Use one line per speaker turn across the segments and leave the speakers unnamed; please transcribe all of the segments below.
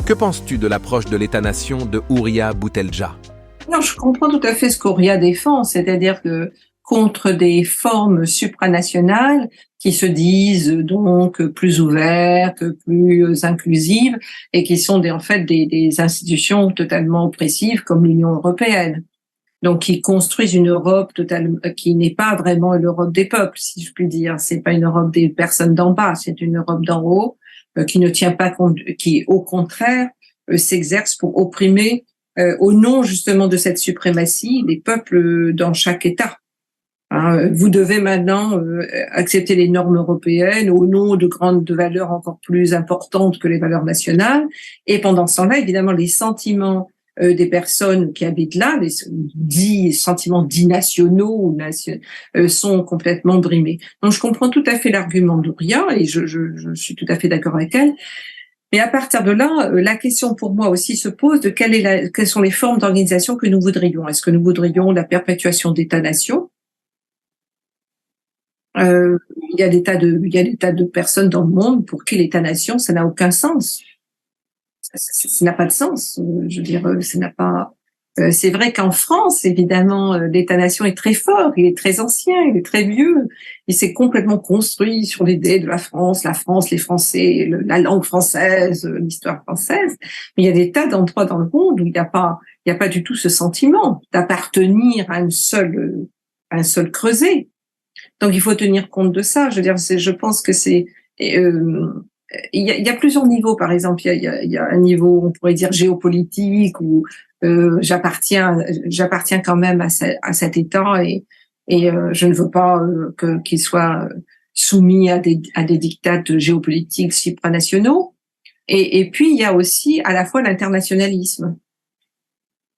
Que penses-tu de l'approche de l'État-nation de Houriya Boutelja?
Non, je comprends tout à fait ce qu'Houriya défend, c'est-à-dire que contre des formes supranationales qui se disent donc plus ouvertes, plus inclusives, et qui sont en fait des institutions totalement oppressives comme l'Union européenne. Donc, qui construisent une Europe qui n'est pas vraiment l'Europe des peuples, si je puis dire. C'est pas une Europe des personnes d'en bas, c'est une Europe d'en haut, qui ne tient pas compte, qui au contraire s'exerce pour opprimer au nom justement de cette suprématie des peuples dans chaque État. Hein, vous devez maintenant accepter les normes européennes au nom de grandes valeurs encore plus importantes que les valeurs nationales. Et pendant ce temps-là, évidemment, les sentiments des personnes qui habitent là, les dits sentiments dits nationaux ou sont complètement brimés. Donc, je comprends tout à fait l'argument d'Houriya et je suis tout à fait d'accord avec elle. Mais à partir de là, la question pour moi aussi se pose de quelles sont les formes d'organisation que nous voudrions. Est-ce que nous voudrions la perpétuation d'États-nations? Il y a des tas de personnes dans le monde pour qui l'État-nation, ça n'a aucun sens. Ça n'a pas de sens. Je veux dire, ça n'a pas. C'est vrai qu'en France, évidemment, l'État-nation est très fort, il est très ancien, il est très vieux. Il s'est complètement construit sur l'idée de la France, les Français, la langue française, l'histoire française. Mais il y a des tas d'endroits dans le monde où il n'y a pas du tout ce sentiment d'appartenir à un seul creuset. Donc il faut tenir compte de ça. Je veux dire, je pense que c'est il y a plusieurs niveaux. Par exemple, il y a un niveau, on pourrait dire géopolitique, où j'appartiens quand même à cet État et je ne veux pas qu'il soit soumis à des diktats géopolitiques supranationaux. Et puis il y a aussi à la fois l'internationalisme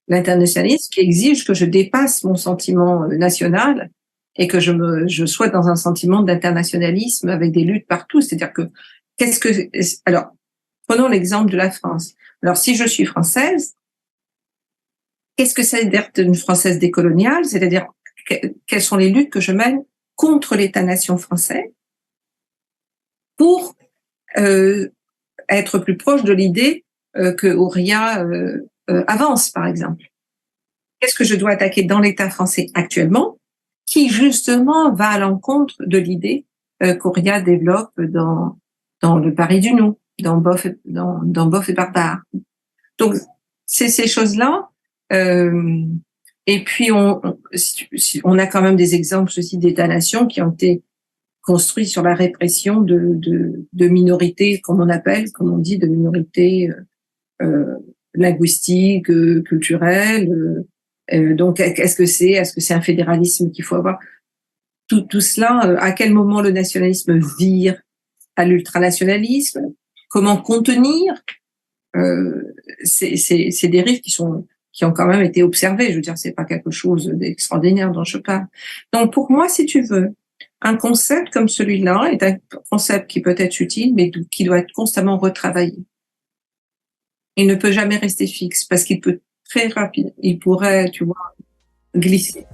qui exige que je dépasse mon sentiment national et que je sois dans un sentiment d'internationalisme avec des luttes partout. C'est-à-dire que alors, prenons l'exemple de la France. Alors, si je suis française, qu'est-ce que c'est d'être une Française décoloniale? C'est-à-dire, quelles sont les luttes que je mène contre l'État-nation français pour être plus proche de l'idée que Houriya avance, par exemple. Qu'est-ce que je dois attaquer dans l'État français actuellement, qui justement va à l'encontre de l'idée qu'Houriya développe dans le Paris du Nou, dans Bof et Barbare. Donc, c'est ces choses-là. Et puis, on a quand même des exemples aussi d'États-nations qui ont été construits sur la répression de minorités, comme on dit, de minorités linguistiques, culturelles. Donc, est-ce que c'est un fédéralisme qu'il faut avoir? Tout cela, à quel moment le nationalisme vire à l'ultranationalisme? Comment contenir ces dérives qui ont quand même été observées? Je veux dire, c'est pas quelque chose d'extraordinaire dont je parle. Donc, pour moi, si tu veux, un concept comme celui-là est un concept qui peut être utile, mais qui doit être constamment retravaillé. Il ne peut jamais rester fixe parce qu'il peut très rapide. Il pourrait, tu vois, glisser.